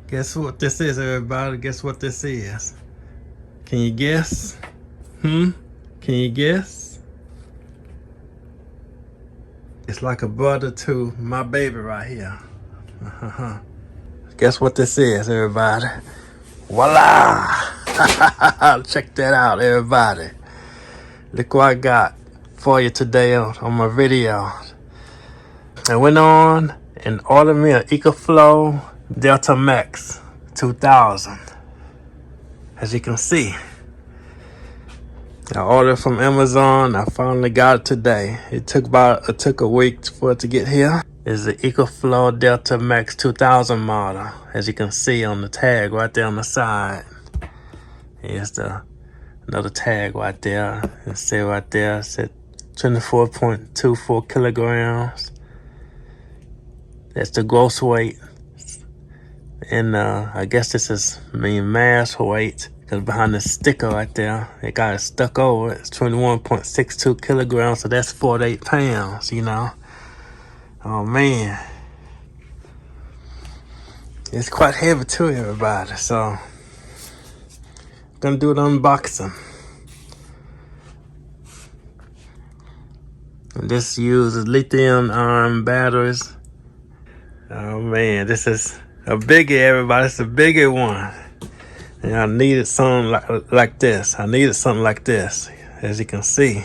Guess what this is, everybody? Guess what this is? Can you guess? Can you guess? It's like a brother to my baby right here. Guess what this is, everybody? Voila! Check that out, everybody. Look what I got for you today on my video. I went on and ordered me an Ecoflow Delta Max 2000. As you can see, I ordered from Amazon. I finally got it today. It took a week for it to get here. It's the Ecoflow Delta Max 2000 model. As you can see on the tag right there on the side. Here's another tag right there. It says right there, it said 24.24 kilograms. That's the gross weight. And I guess this is mass weight, because behind the sticker right there, it got it stuck over. It's 21.62 kilograms, so that's 48 pounds, you know. Oh man. It's quite heavy too, everybody. So I'm gonna do an unboxing. And this uses lithium-ion batteries. Oh man, this is a biggie, everybody. It's a biggie one. And I needed something like this. I needed something like this, as you can see.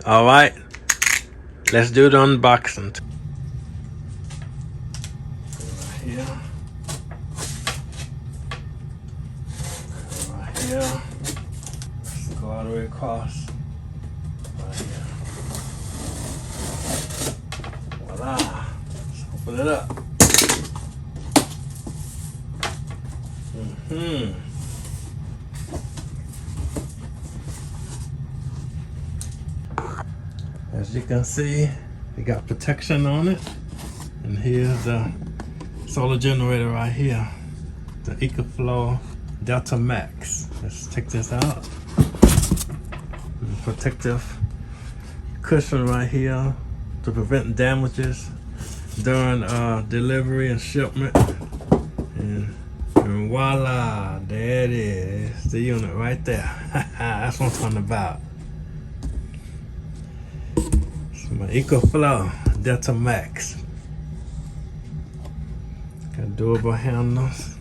All right, let's do the unboxing. Right here. Right here. Let's go all the way across. Right here. Voila. Let's open it up. As you can see, it got protection on it. And here's the solar generator right here. The Ecoflow Delta Max. Let's take this out. Protective cushion right here to prevent damages during delivery and shipment. And voila, there it is. It's the unit right there. That's what I'm talking about. It's my Ecoflow Delta Max. Got durable handles.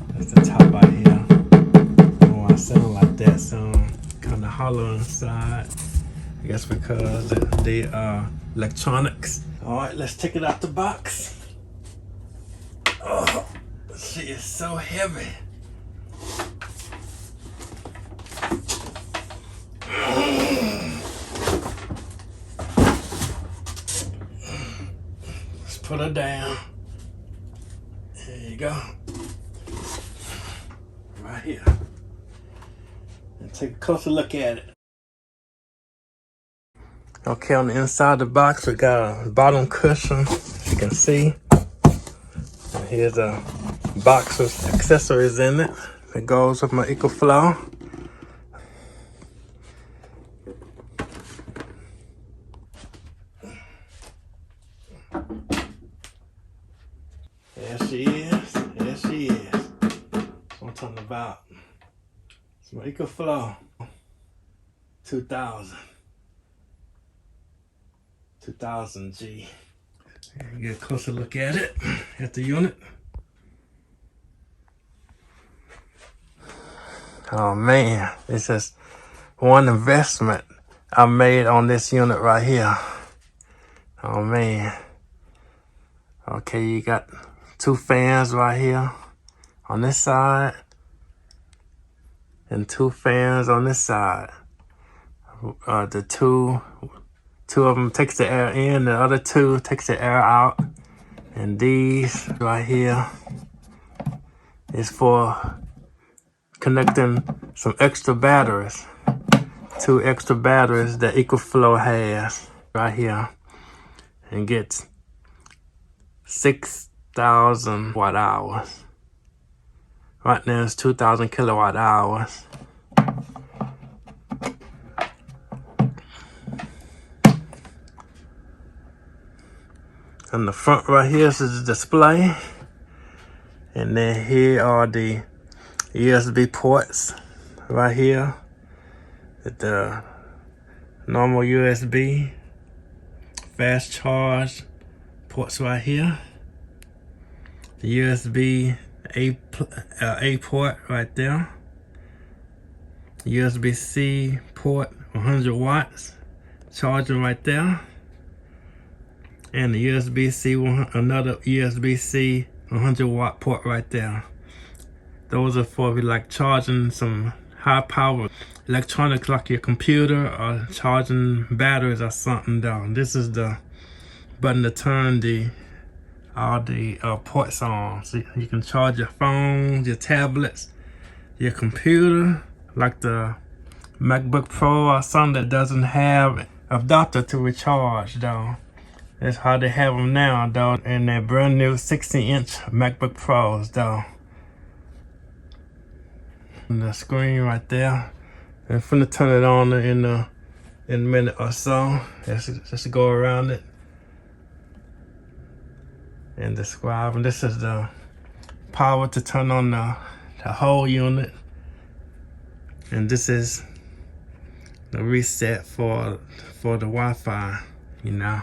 That's the top right here. I don't know why I sound like that. Sound kind of hollow inside. I guess because the electronics. All right, let's take it out the box. Oh, she is so heavy. Let's put her down. There you go. Right here. And take a closer look at it. Okay, on the inside of the box, we got a bottom cushion, as you can see. And here's a box with accessories in it that goes with my Ecoflow. There she is. There she is. That's what I'm talking about. It's my Ecoflow 2000G. Get a closer look at it, at the unit. Oh man, it's just one investment I made on this unit right here. Oh man. Okay, you got two fans right here on this side and two fans on this side. The two of them takes the air in, the other two takes the air out. And these right here is for connecting some extra batteries. Two extra batteries that Ecoflow has right here. And gets 6,000 watt hours. Right now it's 2,000 kilowatt hours. On the front right here is the display. And then here are the USB ports right here. The normal USB, fast charge ports right here. The USB A port right there. USB-C port, 100 watts, charging right there. And the USB-C, another USB-C 100 watt port right there. Those are for like charging some high power electronics like your computer or charging batteries or something though. This is the button to turn all the ports on. So you can charge your phones, your tablets, your computer, like the MacBook Pro or something that doesn't have an adapter to recharge though. That's how they have them now though, in their brand new 60-inch MacBook Pros though. And the screen right there. I'm finna turn it on in a minute or so. Just go around it and describe. And this is the power to turn on the whole unit. And this is the reset for the Wi-Fi, you know.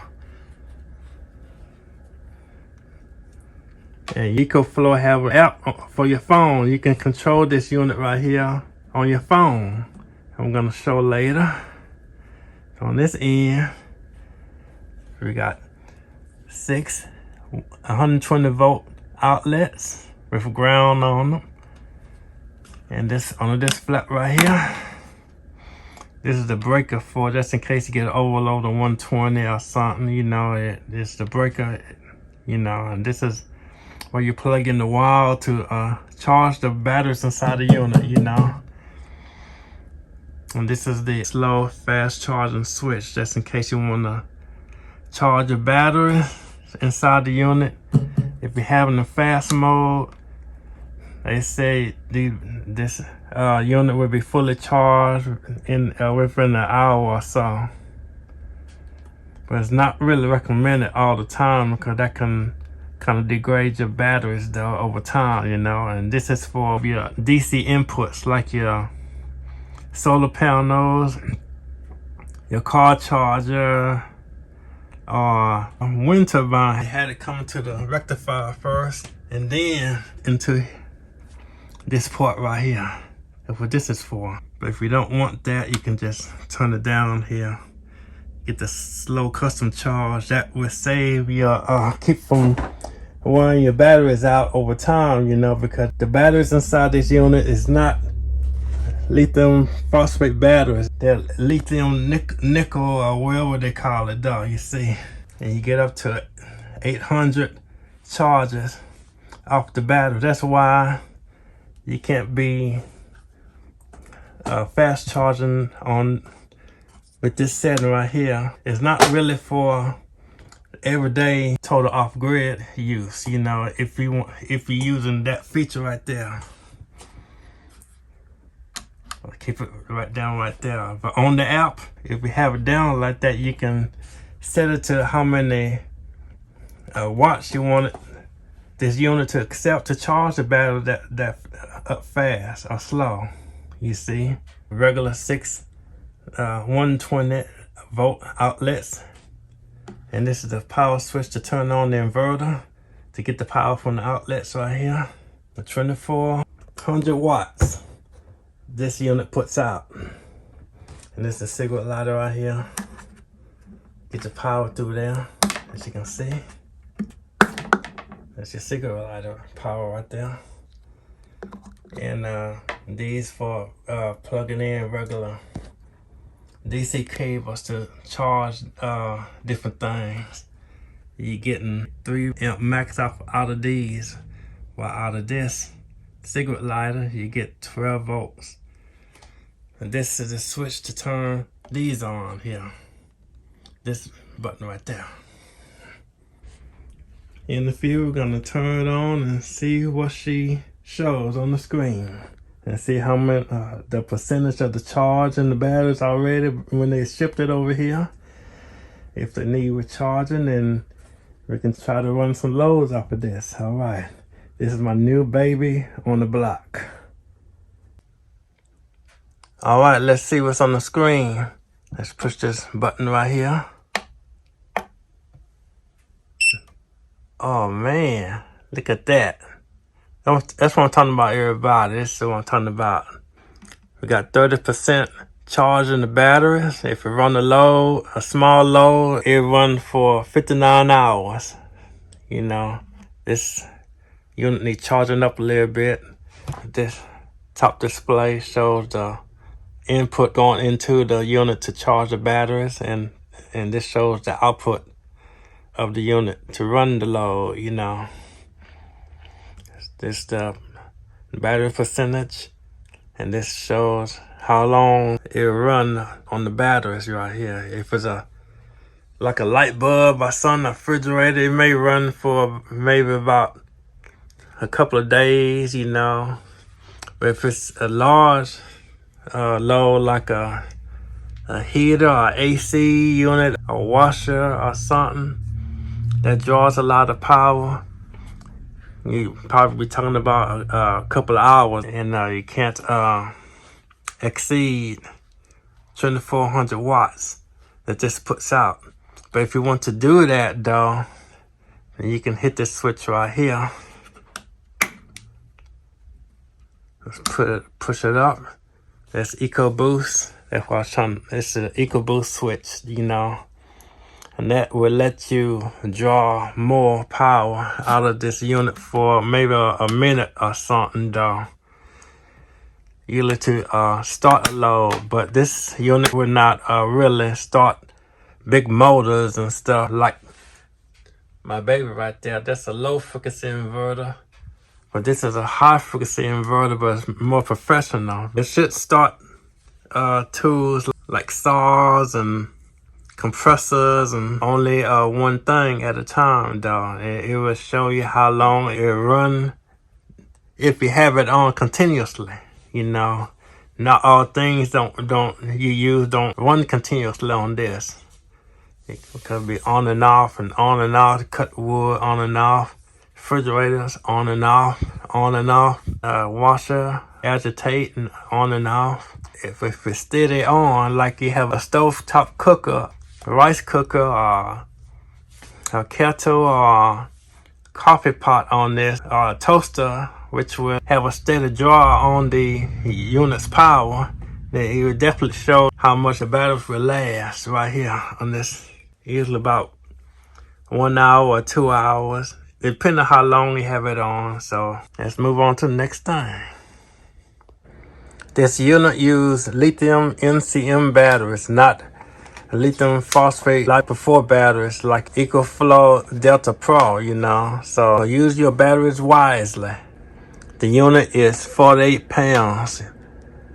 And Ecoflow have an app for your phone. You can control this unit right here on your phone. I'm gonna show later. So on this end, we got 6 120 volt outlets with ground on them. And this on this flap right here, this is the breaker for just in case you get an overload of 120 or something, you know, it's the breaker, you know. And this is where you plug in the wire to charge the batteries inside the unit, you know. And this is the slow fast charging switch just in case you want to charge your battery inside the unit. If you're having the fast mode, they say this unit will be fully charged in within an hour or so. But it's not really recommended all the time because that can kind of degrade your batteries though over time, you know. And this is for your DC inputs like your solar panels, your car charger, or wind turbine. I had it come to the rectifier first and then into this port right here. That's what this is for. But if you don't want that, you can just turn it down here. Get the slow custom charge. That will save your keep from wearing your batteries out over time, you know, because the batteries inside this unit is not lithium phosphate batteries. They're lithium nickel or whatever they call it though, you see. And you get up to 800 charges off the battery. That's why you can't be fast charging on with this setting right here. It's not really for everyday total off-grid use, you know, if you're using that feature right there. I'll keep it right down right there. But on the app, if you have it down like that, you can set it to how many watts you want this unit to accept to charge the battery that up fast or slow. You see, regular 6 120 volt outlets. And this is the power switch to turn on the inverter to get the power from the outlets right here. The 2400 watts this unit puts out. And this is a cigarette lighter right here. Get the power through there, as you can see. That's your cigarette lighter power right there. And these for plugging in regular DC cables to charge different things. You're getting 3 amp max out of these, while out of this cigarette lighter you get 12 volts. And this is the switch to turn these on here. This button right there. In the field, we're gonna turn it on and see what she shows on the screen. And see how many, the percentage of the charge in the batteries already when they shipped it over here. If they need recharging, then We can try to run some loads off of this. All right. This is my new baby on the block. All right, let's see what's on the screen. Let's push this button right here. Oh man, look at that. That's what I'm talking about, everybody. This is what I'm talking about. We got 30% charge in the batteries. If you run a small load, it run for 59 hours. You know, this unit needs charging up a little bit. This top display shows the input going into the unit to charge the batteries, and this shows the output of the unit to run the load. You know, this the battery percentage, and this shows how long it run on the batteries right here. If it's like a light bulb or something, a refrigerator, it may run for maybe about a couple of days, you know. But if it's a large load like a heater or AC unit, a washer or something that draws a lot of power, you probably be talking about a couple of hours, and you can't exceed 2400 watts that this puts out. But if you want to do that though, then you can hit this switch right here. Let's push it up. That's EcoBoost. That's what I was trying. It's an EcoBoost switch, you know, and that will let you draw more power out of this unit for maybe a minute or something though. Usually to start a load, but this unit will not really start big motors and stuff like my baby right there. That's a low frequency inverter, but this is a high frequency inverter, but it's more professional. It should start tools like saws and compressors, and only one thing at a time though. It will show you how long it run if you have it on continuously. You know, not all things don't run continuously on this. It could be on and off, cut wood on and off, refrigerators on and off, washer, agitate, and on and off. If it's steady on, like you have a stovetop cooker, a rice cooker, or a kettle, or coffee pot on this, or a toaster, which will have a steady draw on the unit's power, then it will definitely show how much the battery will last right here on this. Usually about 1 hour or 2 hours, depending on how long you have it on. So let's move on to the next thing. This unit uses lithium NCM batteries, not lithium phosphate lipo-4 batteries like Ecoflow Delta Pro, you know. So use your batteries wisely. The unit is 48 pounds.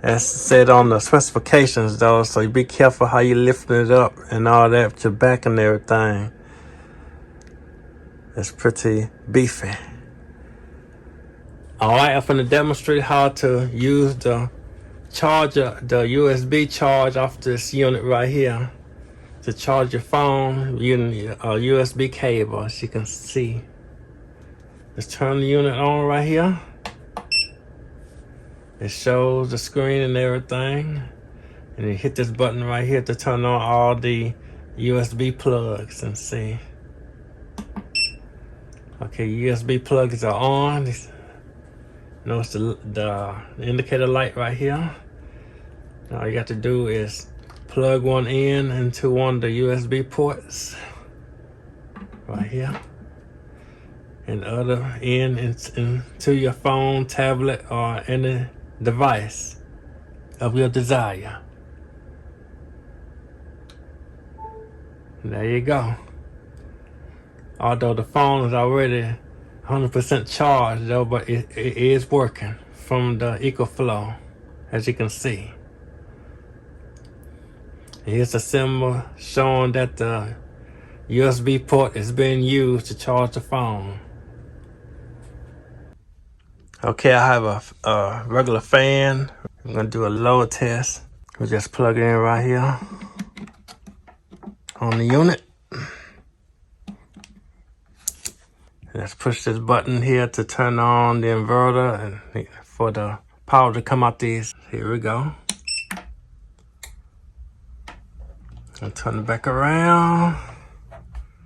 That's said on the specifications though, so you be careful how you lifting it up and all that with your back and everything. It's pretty beefy. Alright, I'm going to demonstrate how to use the charger, the USB charge off this unit right here to charge your phone using a USB cable, as you can see. Just turn the unit on right here. It shows the screen and everything. And you hit this button right here to turn on all the USB plugs and see. Okay, USB plugs are on. Notice the indicator light right here. All you got to do is plug one in into one of the USB ports right here, and the other into your phone, tablet, or any device of your desire. And there you go. Although the phone is already 100% charged though, but it is working from the Ecoflow, as you can see. Here's a symbol showing that the USB port is being used to charge the phone. Okay, I have a regular fan. I'm gonna do a load test. We'll just plug it in right here on the unit. Let's push this button here to turn on the inverter and for the power to come out these. Here we go. I'll turn it back around.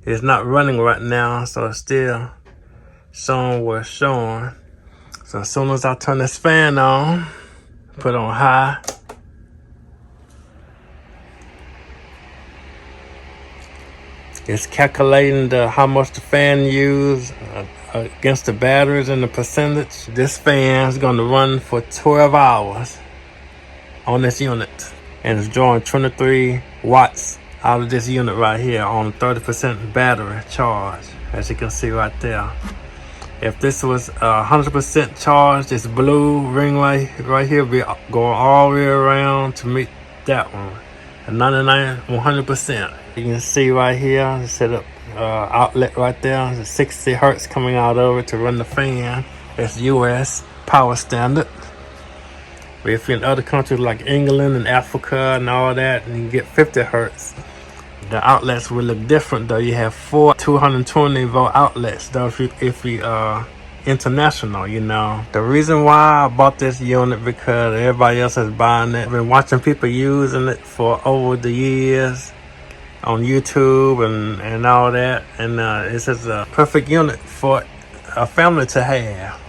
It's not running right now, so it's still showing where it's showing. So as soon as I turn this fan on, put on high, it's calculating how much the fan used against the batteries and the percentage. This fan is going to run for 12 hours on this unit, and it's drawing 23 watts out of this unit right here on 30% battery charge, as you can see right there. If this was 100% charged, this blue ring right here be going all the way around to meet that one. 99, 100%. You can see right here, the set up outlet right there. The 60 hertz coming out of it to run the fan. That's US power standard. But if you're in other countries like England and Africa and all that, and you get 50 hertz, the outlets will look different though. You have 4 220 volt outlets though if you international, you know. The reason why I bought this unit because everybody else is buying it. I've been watching people using it for over the years on YouTube and all that, and this is a perfect unit for a family to have.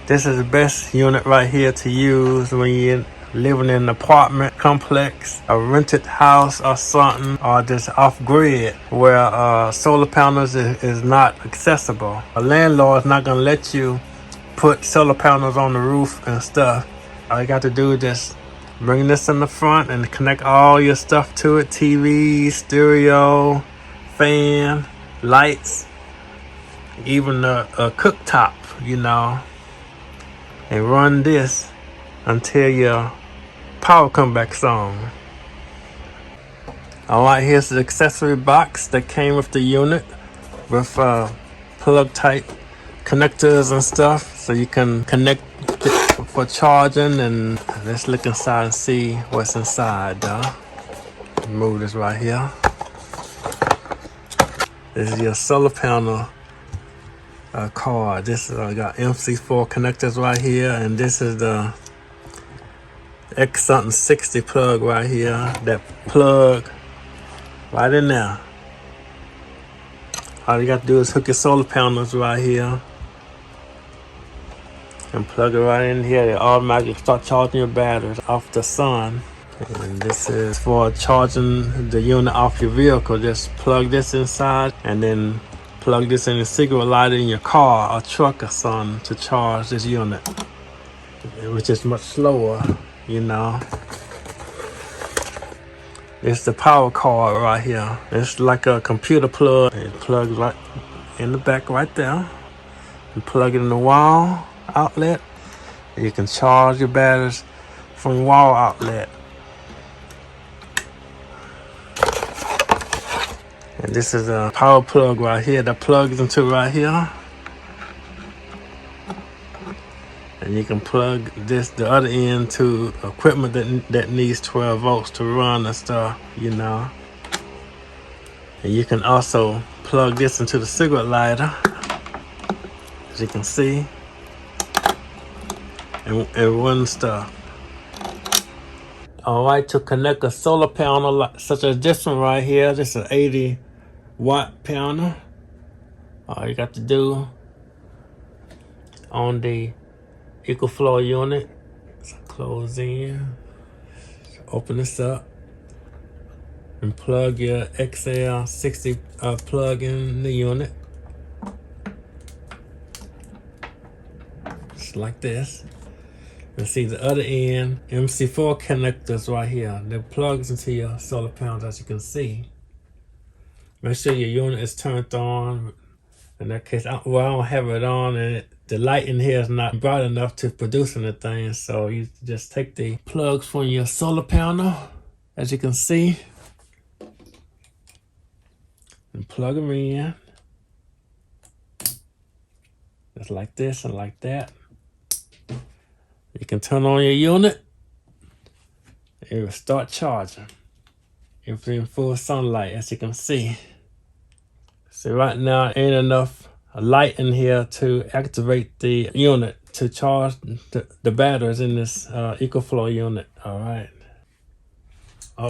This is the best unit right here to use when you're living in an apartment complex, a rented house or something, or just off-grid where solar panels is not accessible. A landlord is not going to let you put solar panels on the roof and stuff. All you got to do is just bring this in the front and connect all your stuff to it. TV, stereo, fan, lights, even a cooktop, you know, and run this until your power come back on. Alright, here's the accessory box that came with the unit with plug type connectors and stuff, so you can connect it for charging. And let's look inside and see what's inside though. Move this right here. This is your solar panel card. This got MC4 connectors right here, and this is the X something 60 plug right here. That plug right in there. All you got to do is hook your solar panels right here and plug it right in here. They automatically start charging your batteries off the sun. And this is for charging the unit off your vehicle. Just plug this inside and then plug this in the cigarette lighter in your car or truck or something to charge this unit, which is much slower, you know. It's the power cord right here. It's like a computer plug. It plugs right in the back right there. You plug it in the wall outlet. You can charge your batteries from the wall outlet. And this is a power plug right here that plugs into right here. And you can plug the other end to equipment that needs 12 volts to run and stuff, you know. And you can also plug this into the cigarette lighter, as you can see, and run stuff. Alright, to connect a solar panel such as this one right here, this is an 80 watt panel. All you got to do on the Ecoflow unit, so close in, open this up, and plug your XL60 plug in the unit. Just like this. And see the other end, MC4 connectors right here. That plugs into your solar panels, as you can see. Make sure your unit is turned on. In that case, I don't have it on, and the light in here is not bright enough to produce anything. So you just take the plugs from your solar panel, as you can see, and plug them in. Just like this and like that. You can turn on your unit. It will start charging. If it's in full sunlight, as you can see. See, right now ain't enough a light in here to activate the unit to charge the batteries in this Ecoflow unit. All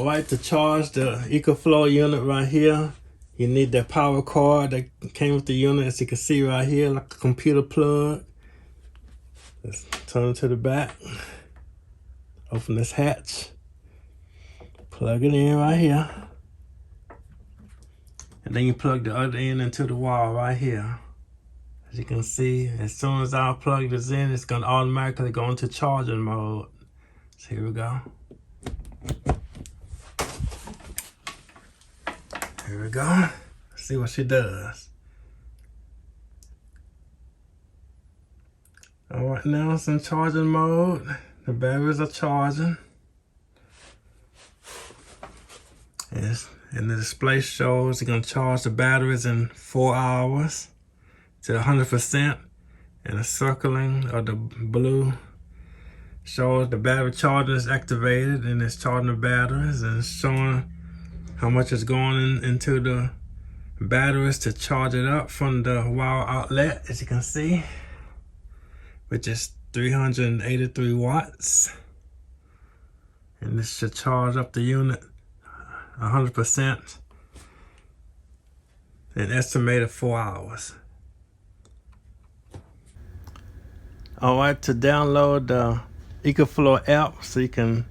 right, to charge the Ecoflow unit right here, you need that power cord that came with the unit, as you can see right here, like a computer plug. Let's turn it to the back. Open this hatch. Plug it in right here. And then you plug the other end into the wall right here. As you can see, as soon as I plug this in, it's going to automatically go into charging mode. So here we go. Here we go. Let's see what she does. All right, now it's in charging mode. The batteries are charging. And the display shows it's going to charge the batteries in 4 hours to 100%. And the circling of the blue shows the battery charger is activated and it's charging the batteries, and it's showing how much is going into the batteries to charge it up from the wall outlet, as you can see, which is 383 watts. And this should charge up the unit 100% in estimated 4 hours. All right, to download the Ecoflow app so you can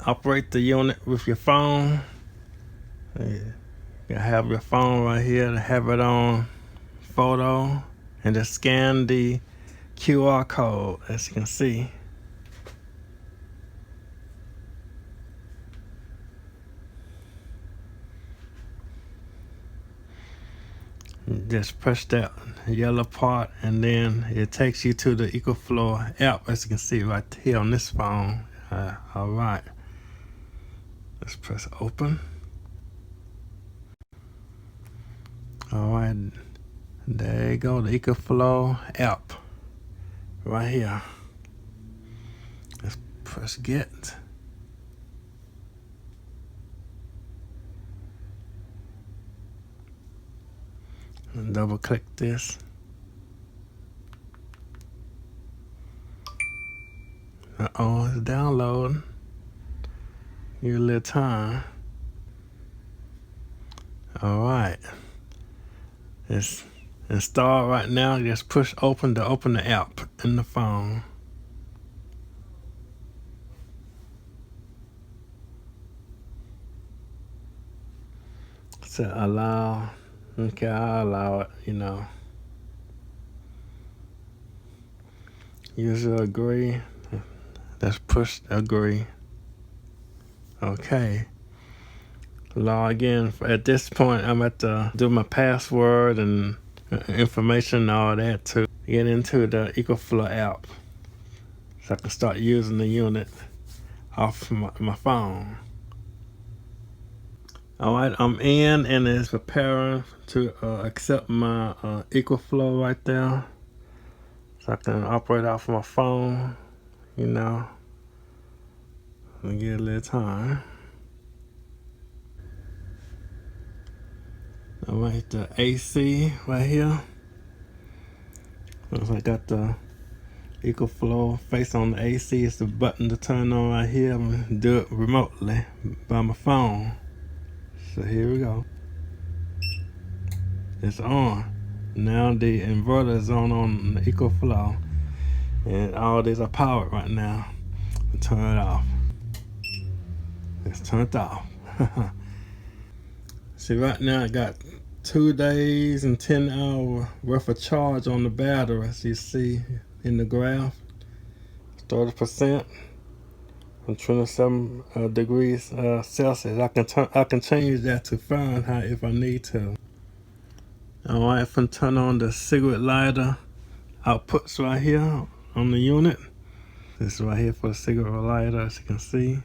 operate the unit with your phone. You have your phone right here to have it on photo, and just scan the QR code, as you can see. Just press that yellow part, and then it takes you to the Ecoflow app, as you can see right here on this phone. All right, let's press open. All right, there you go, the Ecoflow app right here. Let's press get. And double click this. Uh-oh, it's downloading. Give it a little time. All right. It's installed right now. Just push open to open the app in the phone. So allow. Okay, I'll allow it, you know. User agree. Let's push agree. Okay. Log in. At this point, I'm at to do my password and information and all that to get into the Ecoflow app, so I can start using the unit off my phone. All right, I'm in, and it's preparing to accept my Ecoflow right there, so I can operate off my phone, you know. Let me get a little time. All right, the AC right here. I got the Ecoflow face on the AC. It's the button to turn on right here. I'm gonna do it remotely by my phone. So here we go. It's on. Now the inverter is on the Ecoflow, and all these are powered right now. Turn it off. It's turned off. See, right now I got 2 days and 10 hours worth of charge on the battery. As you see in the graph, 30% from 27 degrees Celsius. I can change that to Fahrenheit if I need to. All right, if I turn on the cigarette lighter outputs right here on the unit. This is right here for the cigarette lighter, as you can see.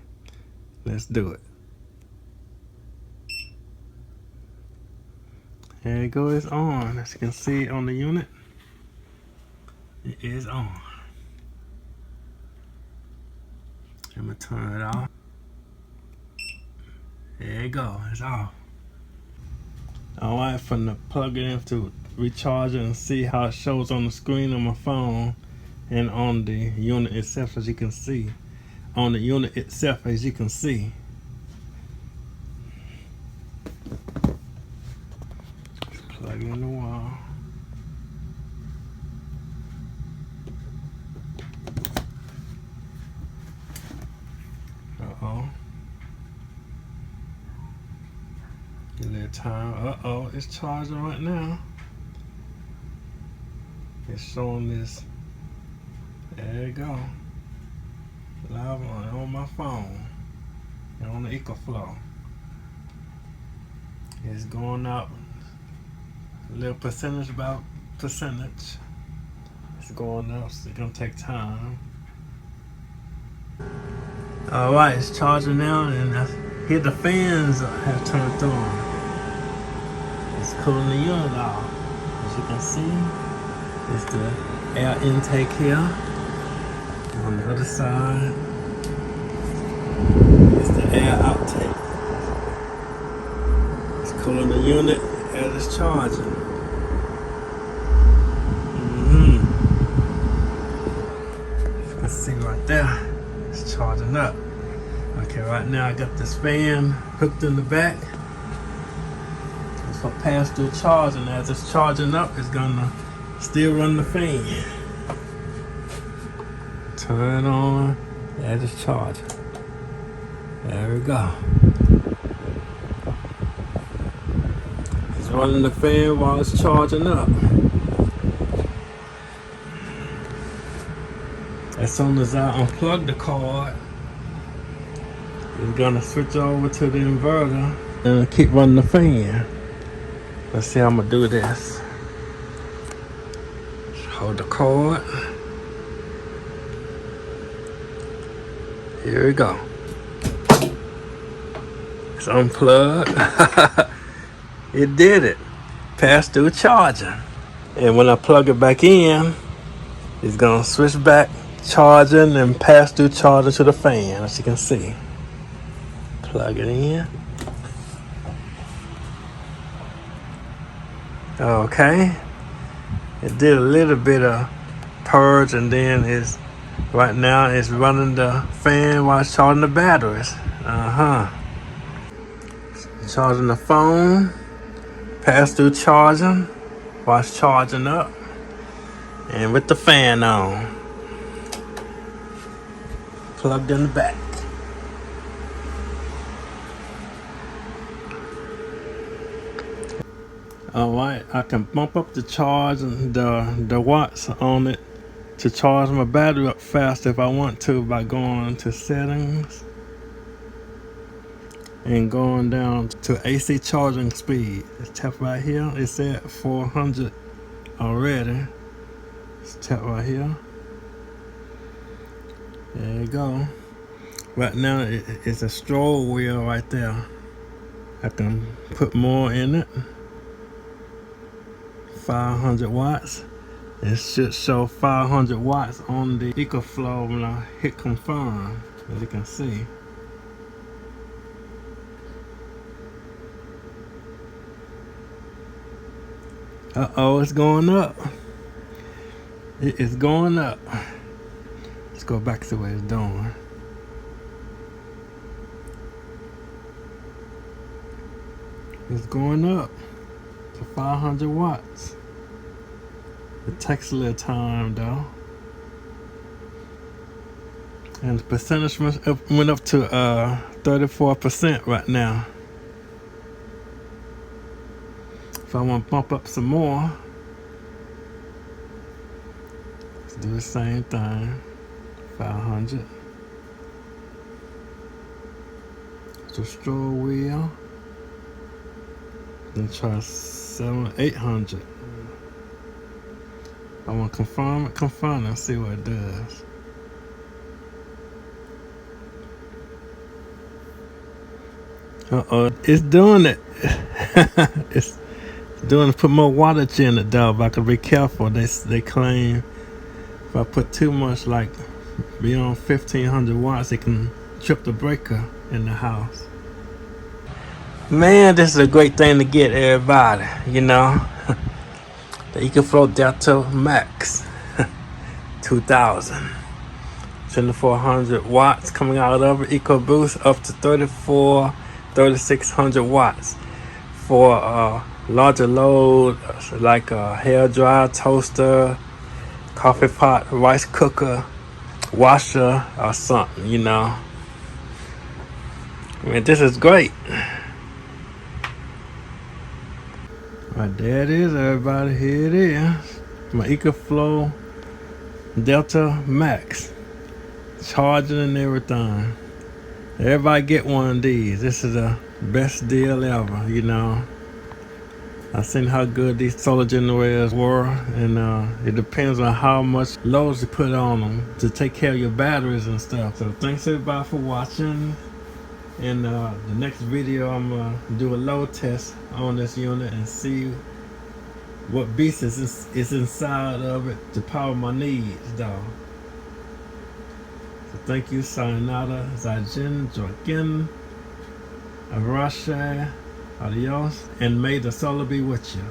Let's do it. There you go, it's on. As you can see on the unit, it is on. I'm gonna turn it off. There you go, it's off. All right, from the plug it into recharge it and see how it shows on the screen on my phone and on the unit itself, as you can see. On the unit itself, as you can see. Just plug it in the wall. Uh-oh. Give it a little time. Uh-oh, it's charging right now. It's showing this. There you go. Live on my phone. And on the Ecoflow. It's going up a little percentage by percentage. It's going up, so it's gonna take time. Alright, it's charging now, and I hear the fans have turned on. It's cooling the unit off. As you can see, it's the air intake here. On the other side, it's the air outtake. It's cooling the unit as it's charging. You can see right there, it's charging up. Okay, right now I got this fan hooked in the back. It's for pass-through charging. As it's charging up, it's gonna still run the fan. Turn on as it's charging. There we go. It's running the fan while it's charging up. As soon as I unplug the cord, it's gonna switch over to the inverter and keep running the fan. Let's see how I'm gonna do this. Hold the cord. Here we go. It's unplugged. It did it. Passed through charging. And when I plug it back in, it's gonna switch back charging and pass through charging to the fan, as you can see. Plug it in. Okay. It did a little bit of purge, and then it's right now it's running the fan while it's charging the batteries. Charging the phone, pass through charging while it's charging up, and with the fan on, plugged in the back. Alright, I can bump up the charge and the watts on it to charge my battery up fast if I want to, by going to settings and going down to AC charging speed. Let's tap right here. It's at 400 already. Let's tap right here. There you go. Right now it's a stroll wheel right there. I can put more in it. 500 watts. It should show 500 watts on the Ecoflow when I hit confirm, as you can see. Uh-oh, it's going up. It is going up. Let's go back to what it's doing. It's going up to 500 watts. It takes a little time though. And the percentage went up to 34% right now. If I want to bump up some more, let's do the same thing. 500. It's a stroll wheel. Then try 800. I want to confirm it and see what it does. Uh-oh, it's doing it. It's doing it. Put more wattage in it though, but I could be careful. They claim if I put too much, like beyond 1500 watts, it can trip the breaker in the house. Man, this is a great thing to get everybody, you know. The Ecoflow Delta Max 2000. 2400 watts coming out of it. EcoBoost up to 3600 watts for larger load like a hair dryer, toaster, coffee pot, rice cooker, washer, or something, you know. I mean, this is great. Right, there it is, everybody. Here it is. My Ecoflow Delta Max. Charging and everything. Everybody get one of these. This is the best deal ever, you know. I seen how good these solar generators were, and it depends on how much loads you put on them to take care of your batteries and stuff. So thanks everybody for watching. In the next video, I'm gonna do a load test on this unit and see what beast is inside of it to power my needs, though. So thank you, sayonara, zaijin, joiken, arasha, adios, and may the solar be with you.